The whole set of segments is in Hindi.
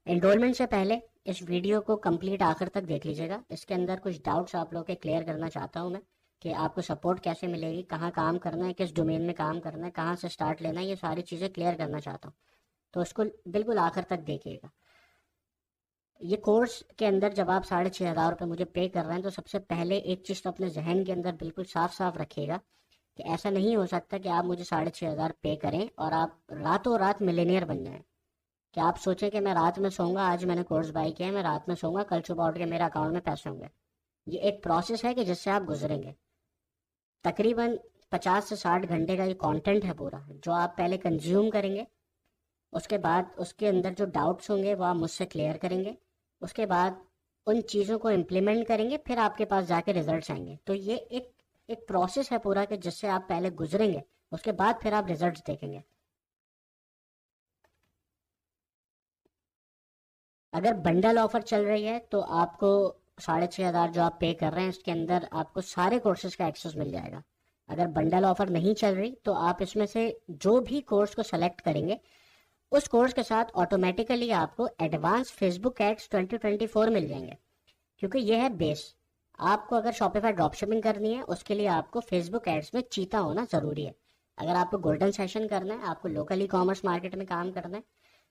एनरोलमेंट से पहले इस वीडियो को कंप्लीट आखिर तक देख लीजिएगा। इसके अंदर कुछ डाउट्स आप लोग के क्लियर करना चाहता हूं मैं, कि आपको सपोर्ट कैसे मिलेगी, कहाँ काम करना है, किस डोमेन में काम करना है, कहाँ से स्टार्ट लेना है, ये सारी चीज़ें क्लियर करना चाहता हूँ। तो इसको बिल्कुल आखिर तक देखिएगा। ये कोर्स के अंदर जब आप 6,500 रुपये मुझे पे कर रहे हैं, तो सबसे पहले एक चीज़ तो अपने जहन के अंदर बिल्कुल साफ साफ रखिएगा कि ऐसा नहीं हो सकता कि आप मुझे 6,500 पे करें और आप रातों रात मिलेनियर बन जाएं। कि आप सोचें कि मैं रात में सोऊंगा, आज मैंने कोर्स बाय किया है, मैं रात में सोऊंगा, कल सुबह उठ के मेरे अकाउंट में पैसे होंगे। ये एक प्रोसेस है कि जिससे आप गुजरेंगे। तकरीबन 50 से 60 घंटे का ये कंटेंट है पूरा, जो आप पहले कंज्यूम करेंगे। उसके बाद उसके अंदर जो डाउट्स होंगे वो आप मुझसे क्लियर करेंगे। उसके बाद उन चीज़ों को इम्प्लीमेंट करेंगे, फिर आपके पास जाके रिजल्ट्स आएंगे। तो ये एक प्रोसेस है पूरा कि जिससे आप पहले गुजरेंगे, उसके बाद फिर आप रिजल्ट्स देखेंगे। अगर बंडल ऑफर चल रही है तो आपको 6,500 जो आप पे कर रहे हैं, इसके अंदर आपको सारे कोर्सेज का एक्सेस मिल जाएगा। अगर बंडल ऑफर नहीं चल रही तो आप इसमें से जो भी कोर्स को सेलेक्ट करेंगे, उस कोर्स के साथ ऑटोमेटिकली आपको एडवांस फेसबुक एड्स 2024 मिल जाएंगे। क्योंकि यह है बेस। आपको अगर शॉपिफाई ड्रॉपशिपिंग करनी है, उसके लिए आपको फेसबुक एड्स में चीता होना जरूरी है। अगर आपको गोल्डन सेशन करना है, आपको लोकल ई कॉमर्स मार्केट में काम करना है,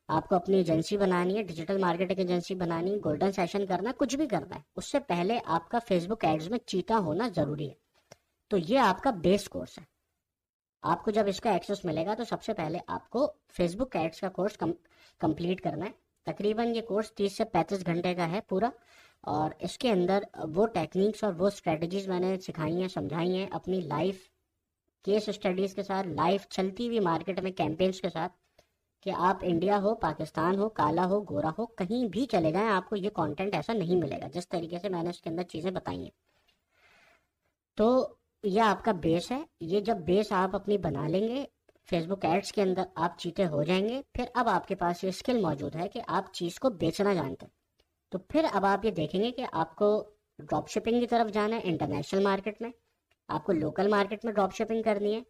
आपको अपनी एजेंसी बनानी है, डिजिटल मार्केटिंग एजेंसी बनानी है, गोल्डन सेशन करना है, कुछ भी करना है, उससे पहले आपका फेसबुक एड्स में चीता होना जरूरी है। तो ये आपका बेस कोर्स है। आपको जब इसका एक्सेस मिलेगा तो सबसे पहले आपको फेसबुक एड्स का कोर्स कंप्लीट करना है। तकरीबन ये कोर्स 30 से 35 घंटे का है पूरा। और इसके अंदर वो टेक्निक्स और वो स्ट्रेटजीज मैंने सिखाई हैं, समझाई हैं, अपनी लाइफ केस स्टडीज के साथ, लाइफ चलती हुई मार्केट में कैंपेन्स के साथ, कि आप इंडिया हो, पाकिस्तान हो, काला हो, गोरा हो, कहीं भी चले जाएं, आपको ये कंटेंट ऐसा नहीं मिलेगा जिस तरीके से मैंने इसके अंदर चीज़ें बताई हैं। तो ये आपका बेस है। ये जब बेस आप अपनी बना लेंगे, फेसबुक एड्स के अंदर आप चीते हो जाएंगे, फिर अब आपके पास ये स्किल मौजूद है कि आप चीज़ को बेचना जानते हैं। तो फिर अब आप ये देखेंगे कि आपको ड्रॉप शिपिंग की तरफ जाना है, इंटरनेशनल मार्केट में, आपको लोकल मार्केट में ड्रॉप शिपिंग करनी है,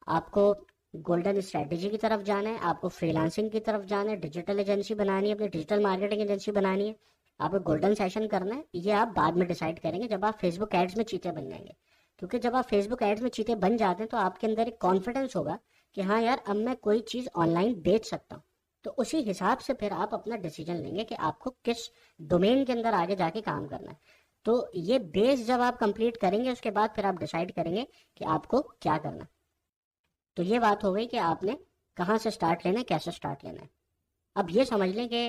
आपको गोल्डन स्ट्रेटेजी की तरफ जाना है, आपको फ्रीलांसिंग की तरफ जाना है, डिजिटल एजेंसी बनानी है, अपनी डिजिटल मार्केटिंग एजेंसी बनानी है, आपको गोल्डन सेशन करना है। ये आप बाद में डिसाइड करेंगे जब आप फेसबुक एड्स में चीते बन जाएंगे। क्योंकि जब आप फेसबुक एड्स में चीते बन जाते हैं तो आपके अंदर एक कॉन्फिडेंस होगा कि हाँ यार, अब मैं कोई चीज़ ऑनलाइन बेच सकता हूँ। तो उसी हिसाब से फिर आप अपना डिसीजन लेंगे कि आपको किस डोमेन के अंदर आगे जाके काम करना है। तो ये बेस जब आप कंप्लीट करेंगे, उसके बाद फिर आप डिसाइड करेंगे कि आपको क्या करना है। तो ये बात हो गई कि आपने कहाँ से स्टार्ट लेना है, कैसे स्टार्ट लेना है। अब ये समझ लें कि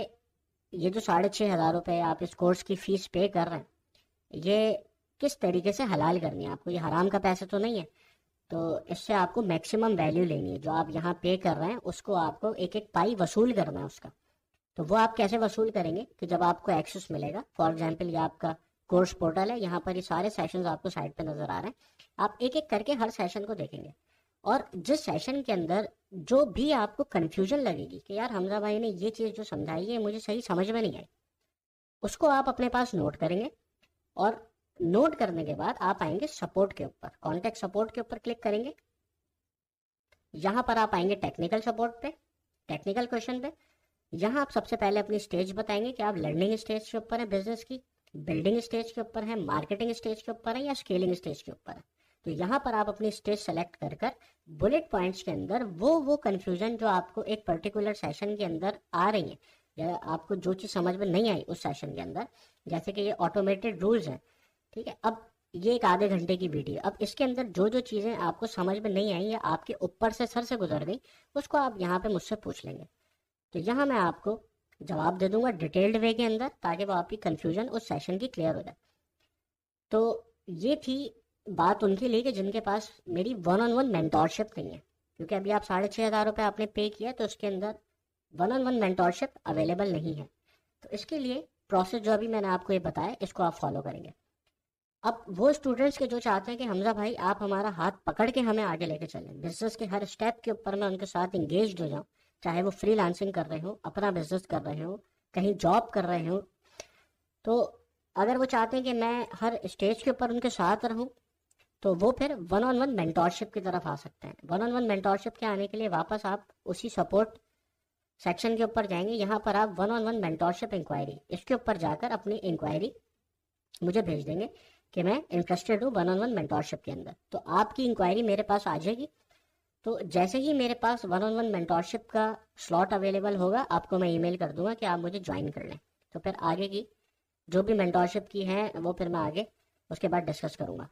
ये जो 6,500 रुपये आप इस कोर्स की फीस पे कर रहे हैं, ये किस तरीके से हलाल करनी है आपको। ये हराम का पैसा तो नहीं है। तो इससे आपको मैक्सिमम वैल्यू लेनी है। जो आप यहाँ पे कर रहे हैं उसको आपको एक एक पाई वसूल करना है उसका। तो वो आप कैसे वसूल करेंगे कि जब आपको एक्सेस मिलेगा, फॉर एग्जाम्पल ये आपका कोर्स पोर्टल है, यहाँ पर ये सारे सेशंस आपको साइड पे नजर आ रहे हैं। आप एक एक करके हर सेशन को देखेंगे, और जिस सेशन के अंदर जो भी आपको कंफ्यूजन लगेगी कि यार हमजा भाई ने ये चीज़ जो समझाई है मुझे सही समझ में नहीं आई, उसको आप अपने पास नोट करेंगे। और नोट करने के बाद आप आएंगे सपोर्ट के ऊपर, कॉन्टेक्ट सपोर्ट के ऊपर क्लिक करेंगे। यहाँ पर आप आएंगे टेक्निकल सपोर्ट पे, टेक्निकल क्वेश्चन पे। यहाँ आप सबसे पहले अपनी स्टेज बताएंगे कि आप लर्निंग स्टेज के ऊपर है बिजनेस की, बिल्डिंग स्टेज के ऊपर है, मार्केटिंग स्टेज के ऊपर है, या स्केलिंग स्टेज के ऊपर है। तो यहाँ पर आप अपनी स्टेज सेलेक्ट कर कर बुलेट पॉइंट्स के अंदर वो कंफ्यूजन जो आपको एक पर्टिकुलर सेशन के अंदर आ रही है, या आपको जो चीज़ समझ में नहीं आई उस सेशन के अंदर, जैसे कि ये ऑटोमेटेड रूल्स हैं, ठीक है। अब ये एक आधे घंटे की वीडियो, अब इसके अंदर जो जो चीज़ें आपको समझ में नहीं आई या आपके ऊपर से सर से गुजर गई, उसको आप यहाँ पे मुझसे पूछ लेंगे। तो यहाँ मैं आपको जवाब दे दूंगा डिटेल्ड वे के अंदर, ताकि वो आपकी कंफ्यूजन उस सेशन की क्लियर हो जाए। तो ये थी बात उनके लिए कि जिनके पास मेरी 1-on-1 मेंटोरशिप नहीं है। क्योंकि अभी आप 6,500 रुपये आपने पे किया, तो उसके अंदर 1-on-1 मेंटोरशिप अवेलेबल नहीं है। तो इसके लिए प्रोसेस जो अभी मैंने आपको ये बताया, इसको आप फॉलो करेंगे। अब वो स्टूडेंट्स के जो चाहते हैं कि हमजा भाई आप हमारा हाथ पकड़ के हमें आगे लेके चलें, बिजनेस के हर स्टेप के ऊपर मैं उनके साथ इंगेज हो जाऊं, चाहे वो फ्रीलांसिंग कर रहे हो, अपना बिजनेस कर रहे हो, कहीं जॉब कर रहे हो, तो अगर वो चाहते हैं कि मैं हर स्टेज के ऊपर उनके साथ रहूं, तो वो फिर 1-on-1 मेंटोरशिप की तरफ आ सकते हैं। 1-on-1 मेंटोरशिप के आने के लिए वापस आप उसी सपोर्ट सेक्शन के ऊपर जाएंगे, यहाँ पर आप 1-on-1 मेंटोरशिप इंक्वायरी, इसके ऊपर जाकर अपनी इंक्वायरी मुझे भेज देंगे कि मैं इंटरेस्टेड हूँ 1-on-1 मेंटोरशिप के अंदर। तो आपकी इंक्वायरी मेरे पास आ जाएगी। तो जैसे ही मेरे पास 1-on-1 मेंटोरशिप का स्लॉट अवेलेबल होगा, आपको मैं ईमेल कर दूंगा कि आप मुझे ज्वाइन कर लें। तो फिर आगे की जो भी मेंटोरशिप की है वो फिर मैं आगे उसके बाद डिस्कस करूंगा।